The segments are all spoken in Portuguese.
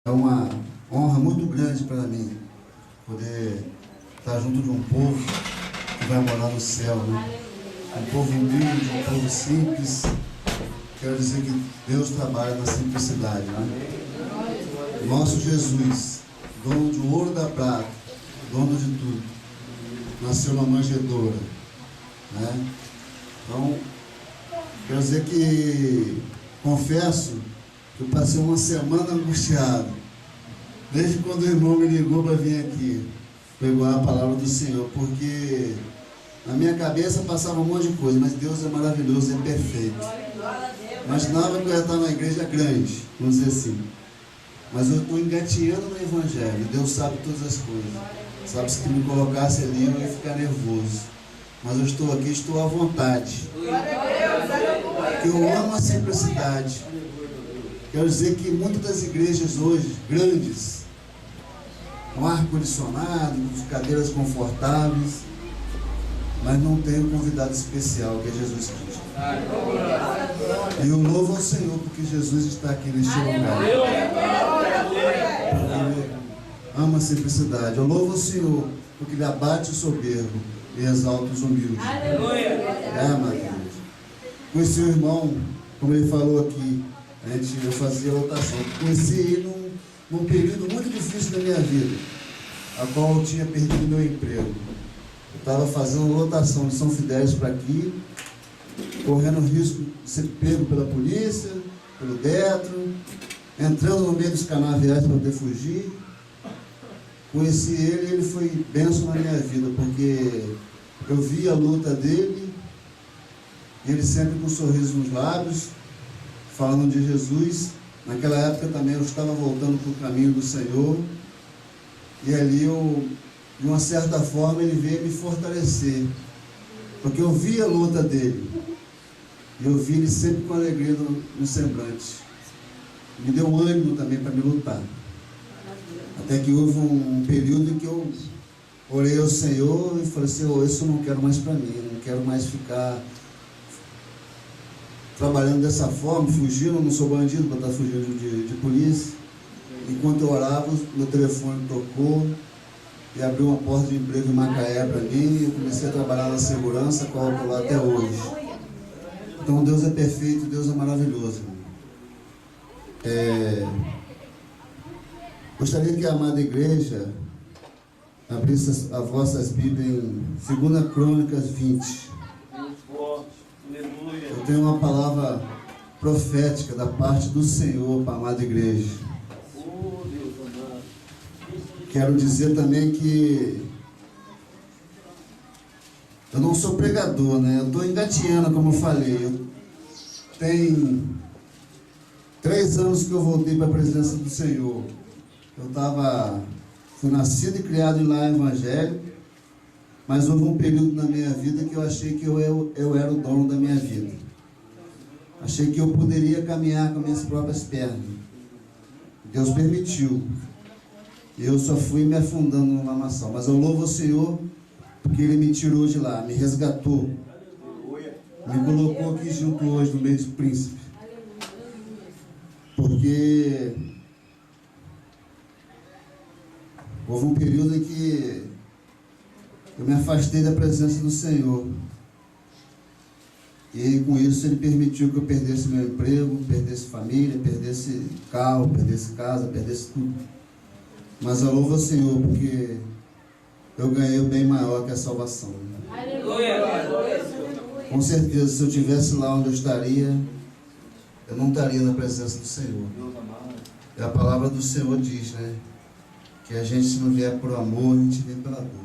É uma honra muito grande para mim poder estar junto de um povo que vai morar no céu, né? Um povo humilde, um povo simples. Quero dizer que Deus trabalha na simplicidade, né? Nosso Jesus, dono de ouro e da prata, dono de tudo, nasceu na manjedoura, né? Então, quero dizer que confesso que eu passei uma semana angustiado, desde quando o irmão me ligou para vir aqui pegar a palavra do Senhor, porque na minha cabeça passava um monte de coisa, mas Deus é maravilhoso, é perfeito. Imaginava que eu ia estar na igreja grande, vamos dizer assim, mas eu estou engateando no Evangelho. Deus sabe todas as coisas, sabe, se me colocasse ali eu ia ficar nervoso, mas eu estou aqui, estou à vontade, porque eu amo a simplicidade. Quero dizer que muitas das igrejas hoje, grandes, com ar-condicionado, com cadeiras confortáveis, mas não tem um convidado especial, que é Jesus Cristo. E eu louvo ao Senhor, porque Jesus está aqui neste lugar. Ele ama a simplicidade. Eu louvo ao Senhor, porque Ele abate o soberbo e exalta os humildes. É, Matheus. Conheci o irmão, como ele falou aqui, eu fazia lotação. Conheci ele num período muito difícil da minha vida, a qual eu tinha perdido meu emprego. Eu estava fazendo lotação de São Fidélis para aqui, correndo o risco de ser pego pela polícia, pelo Detro, entrando no meio dos canaviais para poder fugir. Conheci ele e ele foi bênção na minha vida, porque eu vi a luta dele, ele sempre com um sorriso nos lábios, falando de Jesus. Naquela época também eu estava voltando para o caminho do Senhor, e ali de uma certa forma ele veio me fortalecer, porque eu vi a luta dele, e eu vi ele sempre com alegria no semblante. Me deu ânimo também para me lutar, até que houve um período em que eu orei ao Senhor e falei: Senhor, isso eu não quero mais para mim, eu não quero mais ficar trabalhando dessa forma, fugindo. Eu não sou bandido para estar fugindo de polícia. Enquanto eu orava, meu telefone tocou e abriu uma porta de emprego em Macaé para mim, e eu comecei a trabalhar na segurança, qual eu estou lá até hoje. Então Deus é perfeito, Deus é maravilhoso. Gostaria que a amada igreja abrisse as vossas Bíblias em 2 Crônicas 20. Eu tenho uma palavra profética da parte do Senhor para a amada igreja. Quero dizer também que eu não sou pregador, né? Eu estou engateando, como eu falei. Tem 3 anos que eu voltei para a presença do Senhor. Fui nascido e criado em lar evangélico, mas houve um período na minha vida que eu achei que eu era o dono da minha vida. Achei que eu poderia caminhar com minhas próprias pernas. Deus permitiu. E eu só fui me afundando no lamaçal. Mas eu louvo ao Senhor, porque Ele me tirou de lá, me resgatou. Me colocou aqui junto hoje, no meio do príncipe. Porque houve um período em que eu me afastei da presença do Senhor. E com isso Ele permitiu que eu perdesse meu emprego, perdesse família, perdesse carro, perdesse casa, perdesse tudo. Mas eu louvo ao Senhor, porque eu ganhei o bem maior que a salvação. Com certeza, se eu estivesse lá onde eu estaria, eu não estaria na presença do Senhor. E a palavra do Senhor diz, né, que a gente, se não vier por amor, a gente vem pela dor.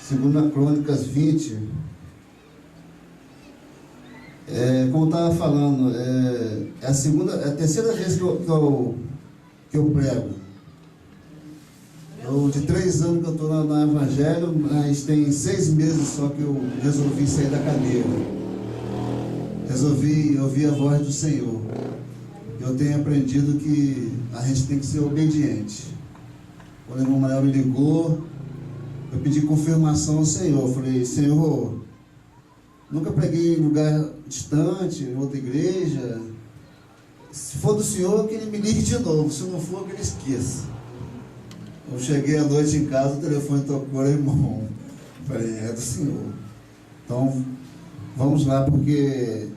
Segunda Crônicas 20, como eu estava falando, é a terceira vez que eu prego. De 3 anos que eu estou no Evangelho, mas tem 6 meses só que eu resolvi sair da cadeira. Resolvi ouvir a voz do Senhor. Eu tenho aprendido que a gente tem que ser obediente. Quando o irmão Manuel me ligou, eu pedi confirmação ao Senhor. Eu falei: Senhor, nunca preguei em lugar distante, em outra igreja, Se for do Senhor, que Ele me ligue de novo. Se não for, que Ele esqueça. Eu cheguei à noite em casa, o telefone tocou, irmão. Falei, é do Senhor. Então, vamos lá, porque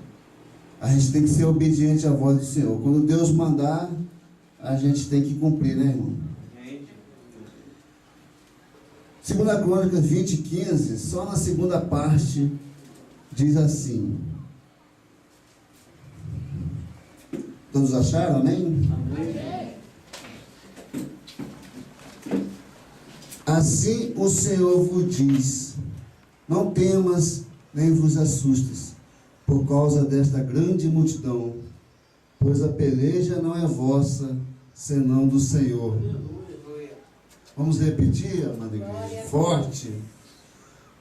a gente tem que ser obediente à voz do Senhor. Quando Deus mandar, a gente tem que cumprir, né, irmão? 2 Crônicas 20:15, só na segunda parte, diz assim. Todos acharam, amém? Amém. Assim o Senhor vos diz, não temas nem vos assustes, por causa desta grande multidão, pois a peleja não é vossa, senão do Senhor. Vamos repetir, amada igreja? Forte.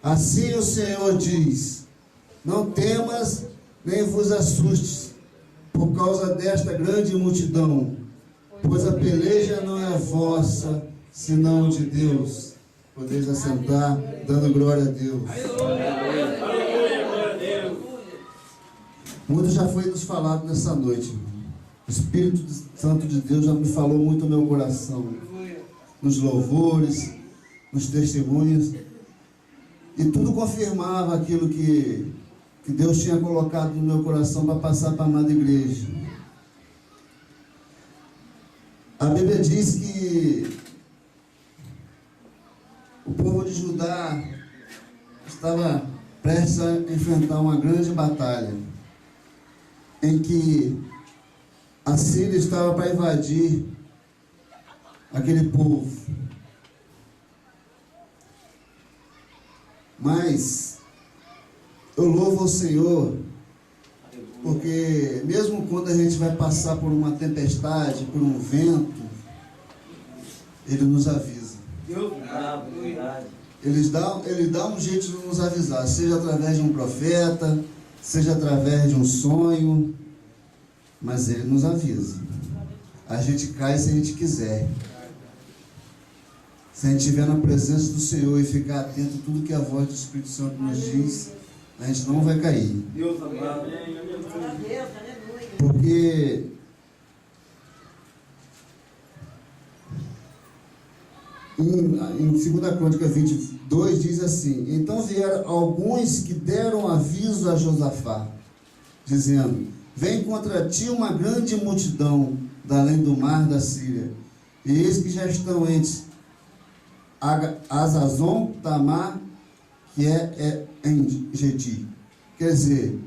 Assim o Senhor diz, não temas nem vos assustes, por causa desta grande multidão, pois a peleja não é vossa, senão de Deus. Podeis assentar, dando glória a Deus. Muito já foi nos falado nessa noite. O Espírito Santo de Deus já me falou muito no meu coração, nos louvores, nos testemunhos, e tudo confirmava aquilo que Deus tinha colocado no meu coração para passar para a amada igreja. A Bíblia diz que o povo de Judá estava prestes a enfrentar uma grande batalha, em que a Síria estava para invadir aquele povo. Mas eu louvo ao Senhor, porque mesmo quando a gente vai passar por uma tempestade, por um vento, Ele nos avisa. Ele dá um jeito de nos avisar, seja através de um profeta, seja através de um sonho, mas Ele nos avisa. A gente cai se a gente quiser. Se a gente estiver na presença do Senhor e ficar atento a tudo que a voz do Espírito Santo nos diz, a gente não vai cair. Porque em 2 Crônicas 22 diz assim: então vieram alguns que deram aviso a Josafá, dizendo: vem contra ti uma grande multidão da além do mar da Síria, e eis que já estão entre Azazon, Tamar, que é em Gedi. Quer dizer,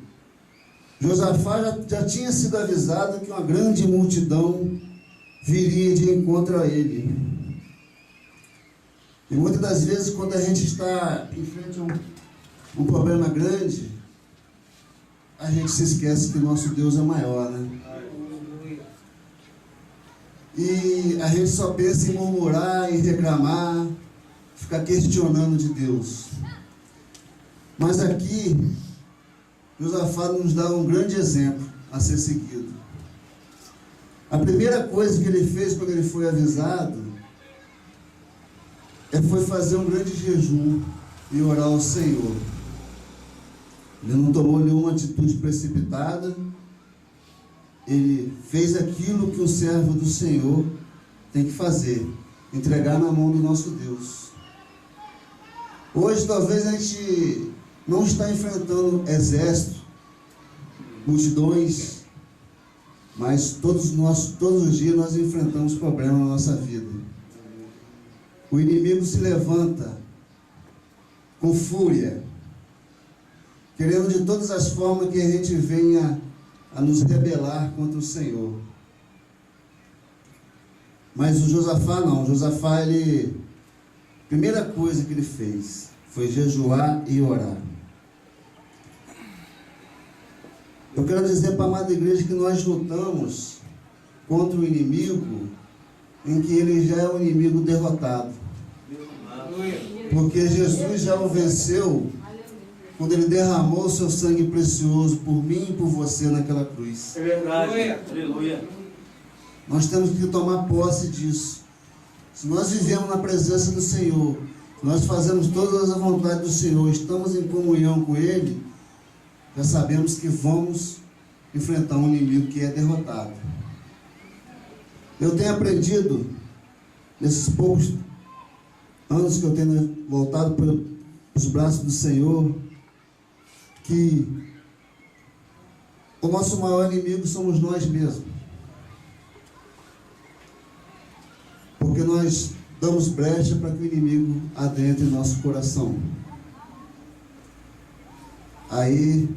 Josafá já tinha sido avisado que uma grande multidão viria de encontro a ele. E muitas das vezes, quando a gente está em frente a um problema grande, a gente se esquece que nosso Deus é maior, né? E a gente só pensa em murmurar, em reclamar, ficar questionando de Deus. Mas aqui, Josafá nos dá um grande exemplo a ser seguido. A primeira coisa que ele fez quando ele foi avisado foi fazer um grande jejum e orar ao Senhor. Ele não tomou nenhuma atitude precipitada. Ele fez aquilo que o servo do Senhor tem que fazer, entregar na mão do nosso Deus. Hoje talvez a gente não está enfrentando exército, multidões, mas todos os dias nós enfrentamos problemas na nossa vida. O inimigo se levanta com fúria, querendo de todas as formas que a gente venha a nos rebelar contra o Senhor. Mas o Josafá não. O Josafá, a primeira coisa que ele fez foi jejuar e orar. Eu quero dizer para a amada igreja que nós lutamos contra o inimigo em que ele já é um inimigo derrotado. Porque Jesus já o venceu quando ele derramou o seu sangue precioso por mim e por você naquela cruz. É verdade. Aleluia. Nós temos que tomar posse disso. Se nós vivemos na presença do Senhor, nós fazemos todas as vontades do Senhor, estamos em comunhão com Ele, já sabemos que vamos enfrentar um inimigo que é derrotado. Eu tenho aprendido, nesses poucos anos que eu tenho voltado pelos braços do Senhor, que o nosso maior inimigo somos nós mesmos. Porque nós damos brecha para que o inimigo adentre em nosso coração. Aí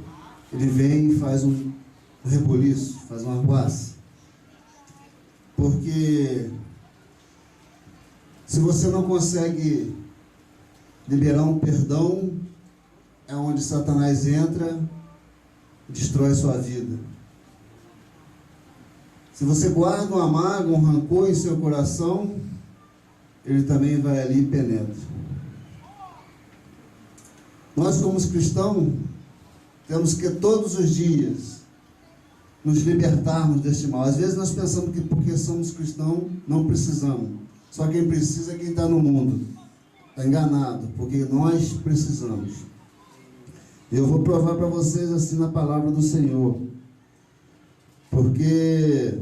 ele vem e faz um rebuliço, faz uma arruaça. Porque se você não consegue liberar um perdão, é onde Satanás entra e destrói sua vida. Se você guarda uma mágoa, um rancor em seu coração, ele também vai ali e penetra. Nós, como cristãos, temos que todos os dias nos libertarmos deste mal. Às vezes nós pensamos que porque somos cristãos não precisamos. Só quem precisa é quem está no mundo. Está enganado, porque nós precisamos. Eu vou provar para vocês assim na palavra do Senhor. Porque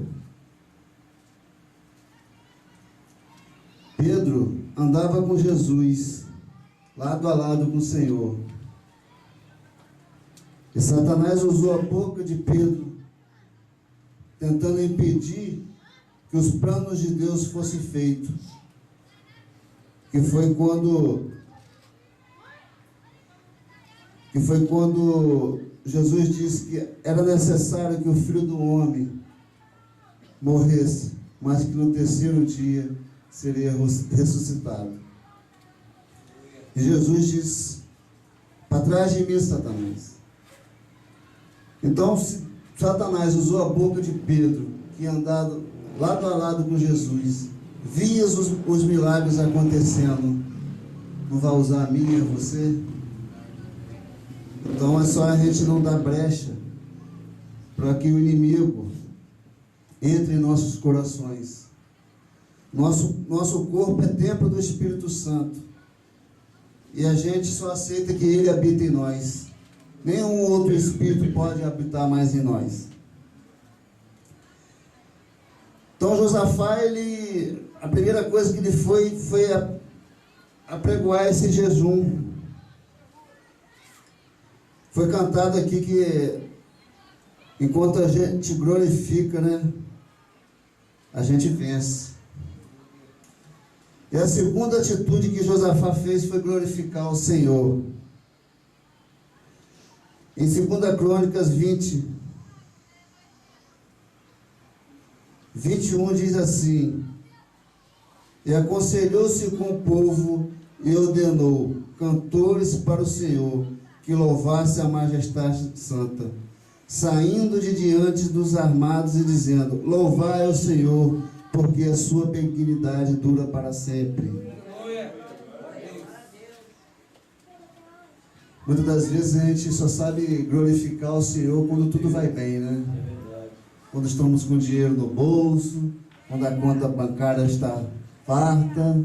Pedro andava com Jesus, lado a lado com o Senhor. E Satanás usou a boca de Pedro, tentando impedir que os planos de Deus fossem feitos. Que foi quando Jesus disse que era necessário que o Filho do Homem morresse, mas que no terceiro dia seria ressuscitado. E Jesus disse: para trás de mim, Satanás. Então, Satanás usou a boca de Pedro, que andava lado a lado com Jesus, via os milagres acontecendo. Não vai usar a mim, a você? Então é só a gente não dar brecha para que o inimigo entre em nossos corações. Nosso corpo é templo do Espírito Santo. E a gente só aceita que ele habita em nós. Nenhum outro espírito pode habitar mais em nós. Então Josafá, a primeira coisa que ele foi apregoar esse jejum. Foi cantado aqui que enquanto a gente glorifica, né, a gente vence. E a segunda atitude que Josafá fez foi glorificar o Senhor. Em 2 Crônicas 21 diz assim: e aconselhou-se com o povo e ordenou cantores para o Senhor, que louvasse a majestade santa, saindo de diante dos armados e dizendo: louvai ao Senhor, porque a sua benignidade dura para sempre. Muitas das vezes a gente só sabe glorificar o Senhor quando tudo vai bem, né? Quando estamos com dinheiro no bolso, quando a conta bancária está farta.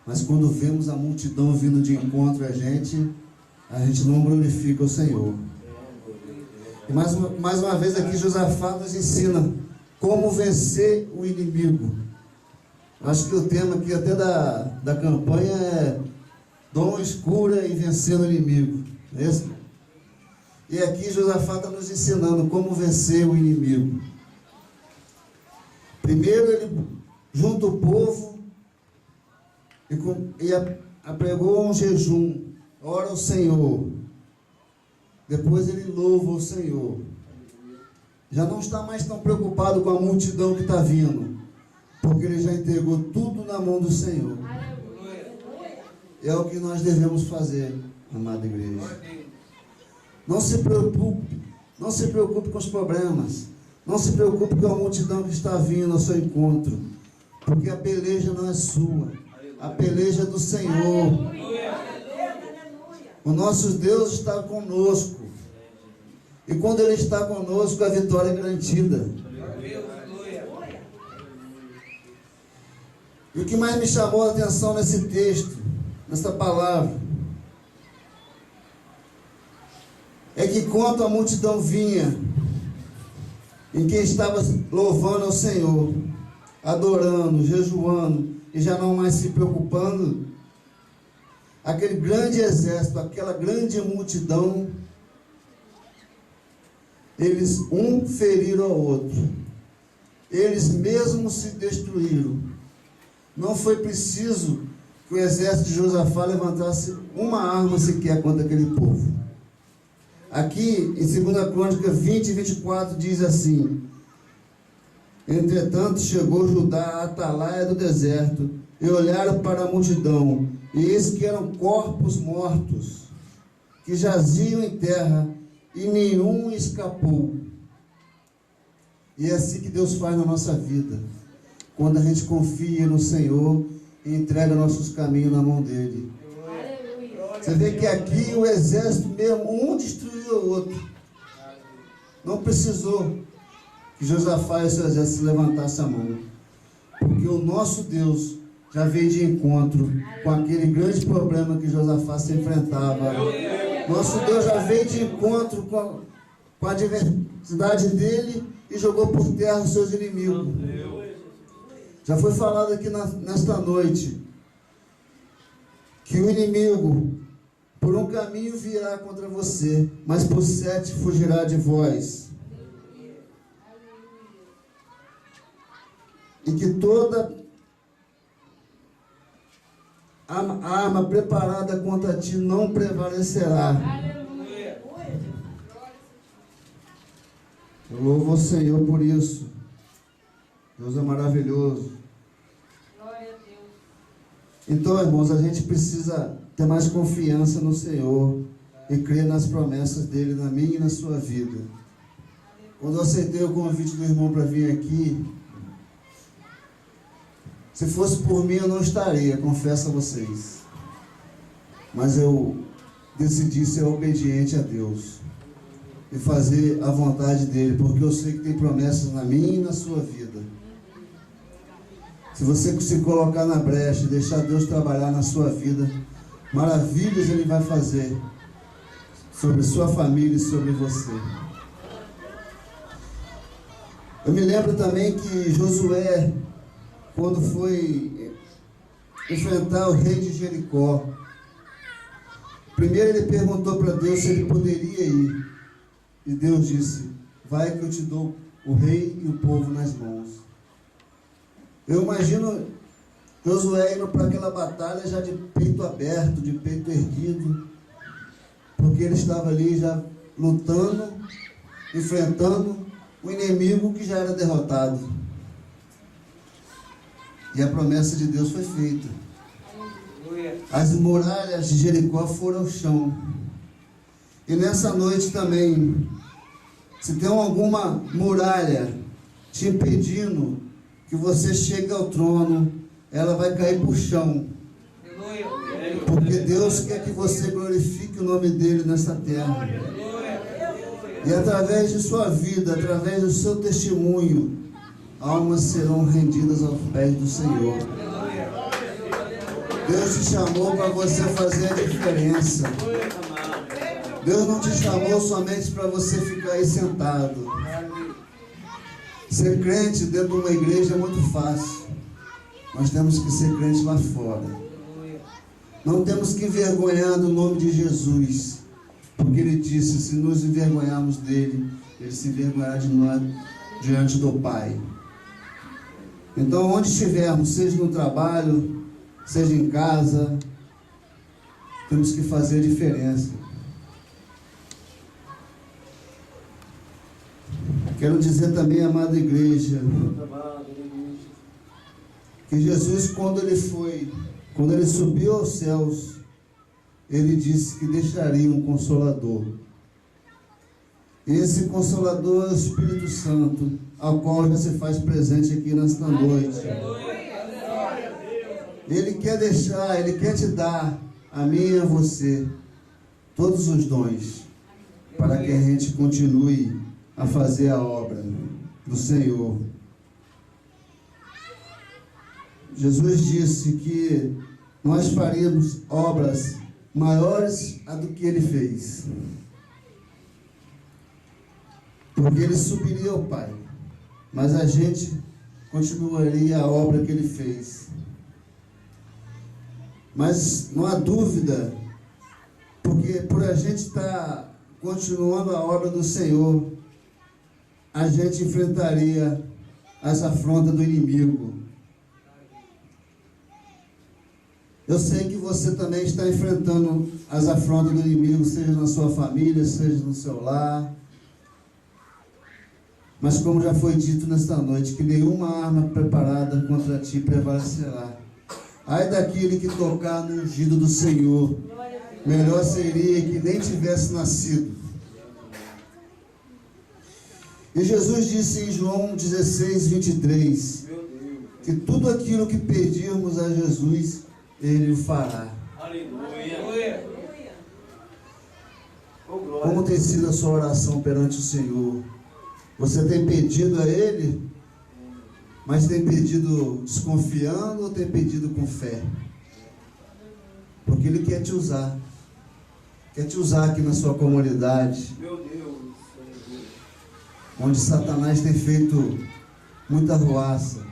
Mas quando vemos a multidão vindo de encontro a gente não glorifica o Senhor. E mais uma vez aqui Josafá nos ensina como vencer o inimigo. Acho que o tema aqui até da campanha é dom escura e vencendo o inimigo. Não é isso? E aqui Josafá está nos ensinando como vencer o inimigo. Primeiro ele junta o povo e apregou um jejum, ora ao Senhor. Depois ele louva o Senhor. Já não está mais tão preocupado com a multidão que está vindo, porque ele já entregou tudo na mão do Senhor. É o que nós devemos fazer, amada igreja. Não se preocupe com os problemas. Não se preocupe com a multidão que está vindo ao seu encontro, porque a peleja não é sua, a peleja é do Senhor. O nosso Deus está conosco, e quando Ele está conosco, a vitória é garantida. E o que mais me chamou a atenção nesse texto, nessa palavra, é que quando a multidão vinha, em quem estava louvando ao Senhor, adorando, jejuando e já não mais se preocupando, aquele grande exército, aquela grande multidão, eles um feriram ao outro, eles mesmos se destruíram. Não foi preciso que o exército de Josafá levantasse uma arma sequer contra aquele povo. Aqui em 2 Crônica 20 e 24 diz assim: entretanto chegou Judá à atalaia do deserto, e olharam para a multidão, e eis que eram corpos mortos, que jaziam em terra, e nenhum escapou. E é assim que Deus faz na nossa vida, quando a gente confia no Senhor e entrega nossos caminhos na mão dele. Você vê que aqui o exército mesmo, um destruiu o outro. Não precisou que Josafá e o seu exército levantassem a mão, porque o nosso Deus já veio de encontro com aquele grande problema que Josafá se enfrentava. Nosso Deus já veio de encontro com a adversidade dele e jogou por terra os seus inimigos. Já foi falado aqui nesta noite que o inimigo por um caminho virá contra você, mas por 7 fugirá de vós. E que toda arma preparada contra ti não prevalecerá. Eu louvo o Senhor por isso. Deus é maravilhoso. Então, irmãos, a gente precisa ter mais confiança no Senhor e crer nas promessas dele na minha e na sua vida. Quando eu aceitei o convite do irmão para vir aqui, se fosse por mim eu não estaria, confesso a vocês. Mas eu decidi ser obediente a Deus e fazer a vontade dele, porque eu sei que tem promessas na minha e na sua vida. Se você se colocar na brecha e deixar Deus trabalhar na sua vida, maravilhas ele vai fazer sobre sua família e sobre você. Eu me lembro também que Josué, quando foi enfrentar o rei de Jericó, primeiro ele perguntou para Deus se ele poderia ir. E Deus disse: vai que eu te dou o rei e o povo nas mãos. Eu imagino Josué indo para aquela batalha já de peito aberto, de peito erguido, porque ele estava ali já lutando, enfrentando o inimigo que já era derrotado. E a promessa de Deus foi feita. As muralhas de Jericó foram ao chão. E nessa noite também, se tem alguma muralha te impedindo que você chegue ao trono, ela vai cair para o chão. Porque Deus quer que você glorifique o nome dele nessa terra. E através de sua vida, através do seu testemunho, almas serão rendidas aos pés do Senhor. Deus te chamou para você fazer a diferença. Deus não te chamou somente para você ficar aí sentado. Ser crente dentro de uma igreja é muito fácil. Nós temos que ser crente lá fora. Não temos que envergonhar do nome de Jesus, porque ele disse: se nos envergonharmos dele, ele se envergonhará de nós diante do Pai. Então, onde estivermos, seja no trabalho, seja em casa, temos que fazer a diferença. Quero dizer também, amada igreja, que Jesus, quando ele subiu aos céus, ele disse que deixaria um Consolador. Esse Consolador é o Espírito Santo, ao qual já se faz presente aqui nesta noite. Ele quer deixar, ele quer te dar, a mim e a você, todos os dons, para que a gente continue a fazer a obra do Senhor. Jesus disse que nós faríamos obras maiores do que ele fez, porque ele subiria ao Pai, mas a gente continuaria a obra que ele fez. Mas não há dúvida, porque por a gente estar continuando a obra do Senhor, a gente enfrentaria as afrontas do inimigo. Eu sei que você também está enfrentando as afrontas do inimigo, seja na sua família, seja no seu lar. Mas como já foi dito nesta noite, que nenhuma arma preparada contra ti prevalecerá. Ai daquele que tocar no ungido do Senhor, melhor seria que nem tivesse nascido. E Jesus disse em João 16:23, que tudo aquilo que pedirmos a Jesus, Ele o fará. Aleluia. Como tem sido a sua oração perante o Senhor? Você tem pedido a Ele, mas tem pedido desconfiando ou tem pedido com fé? Porque Ele quer te usar. Quer te usar aqui na sua comunidade. Meu Deus. Onde Satanás tem feito muita ruaça.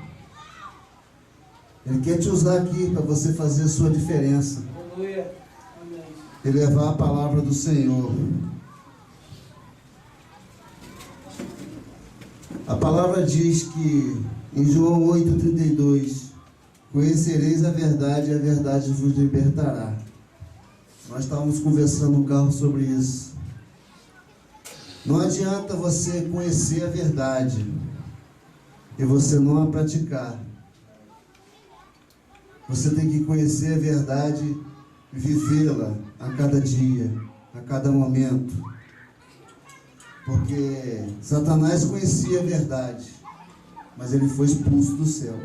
Ele quer te usar aqui para você fazer a sua diferença. Aleluia. E levar a palavra do Senhor. A palavra diz que em João 8:32, conhecereis a verdade e a verdade vos libertará. Nós estávamos conversando no carro sobre isso. Não adianta você conhecer a verdade e você não a praticar. Você tem que conhecer a verdade e vivê-la a cada dia, a cada momento. Porque Satanás conhecia a verdade, mas ele foi expulso do céu.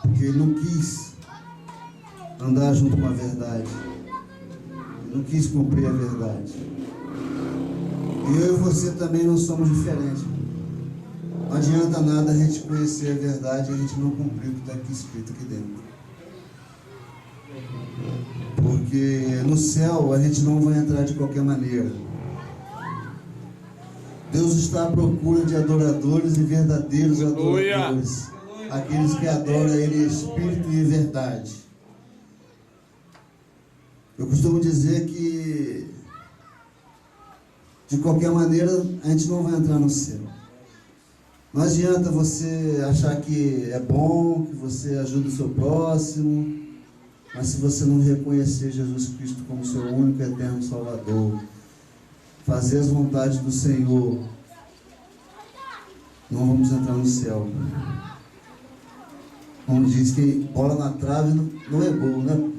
Porque ele não quis andar junto com a verdade. Ele não quis cumprir a verdade. E eu e você também não somos diferentes. Não adianta nada a gente conhecer a verdade e a gente não cumprir o que está aqui escrito aqui dentro. Porque no céu a gente não vai entrar de qualquer maneira. Deus está à procura de adoradores e verdadeiros adoradores. Aqueles que adoram Ele em espírito e em verdade. Eu costumo dizer que de qualquer maneira a gente não vai entrar no céu. Não adianta você achar que é bom, que você ajuda o seu próximo, mas se você não reconhecer Jesus Cristo como seu único e eterno Salvador, fazer as vontades do Senhor, não vamos entrar no céu. Como diz que bola na trave não é gol, né?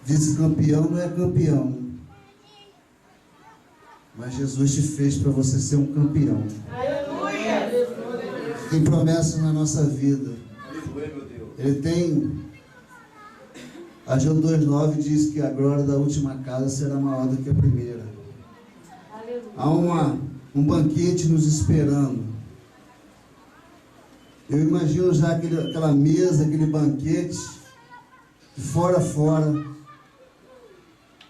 Vice-campeão não é campeão. Mas Jesus te fez para você ser um campeão. Aleluia! Tem promessa na nossa vida. Aleluia, meu Deus. Ele tem. Ageu 2:9 diz que a glória da última casa será maior do que a primeira. Há um banquete nos esperando. Eu imagino já aquela mesa, aquele banquete, de fora a fora,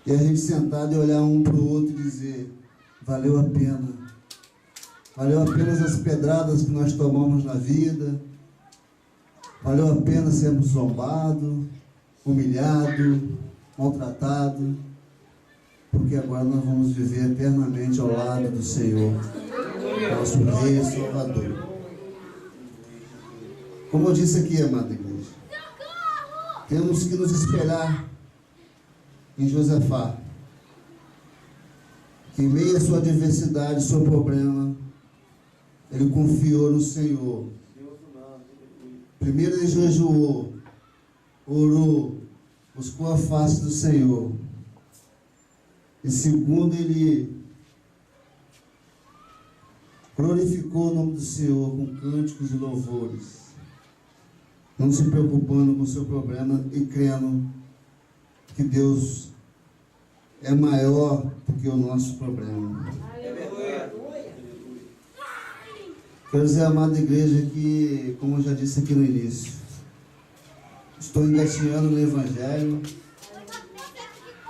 e a gente sentado e olhar um para o outro e dizer: valeu a pena. Valeu a pena as pedradas que nós tomamos na vida. Valeu a pena sermos zombados, humilhados, maltratados. Porque agora nós vamos viver eternamente ao lado do Senhor, nosso Rei e Salvador. Como eu disse aqui, amada igreja, temos que nos espelhar em Josafá, que em meio à sua adversidade, seu problema, ele confiou no Senhor. Primeiro ele jejuou, orou, buscou a face do Senhor. E segundo, ele glorificou o nome do Senhor com cânticos e louvores, não se preocupando com o seu problema e crendo que Deus é maior do que o nosso problema. Quero dizer, amada igreja, que, como eu já disse aqui no início, estou engatinhando no Evangelho.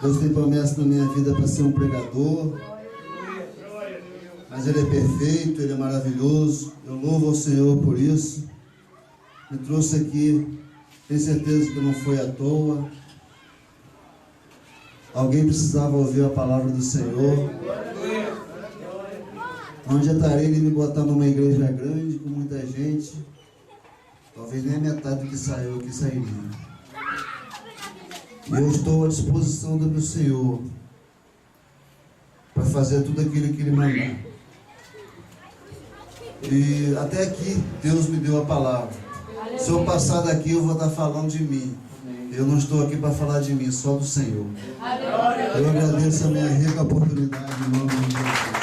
Deus tem promessa na minha vida para ser um pregador. mas Ele é perfeito, Ele é maravilhoso. Eu louvo ao Senhor por isso. Me trouxe aqui, tenho certeza que não foi à toa. Alguém precisava ouvir a palavra do Senhor. Onde estarei Ele me botar numa igreja grande, com muita gente. Talvez nem a metade do que saiu aqui sairia. E eu estou à disposição do meu Senhor para fazer tudo aquilo que Ele mandar. E até aqui Deus me deu a palavra. Se eu passar daqui eu vou estar falando de mim. Eu não estou aqui para falar de mim, só do Senhor. Eu agradeço a minha rica oportunidade em nome de Jesus.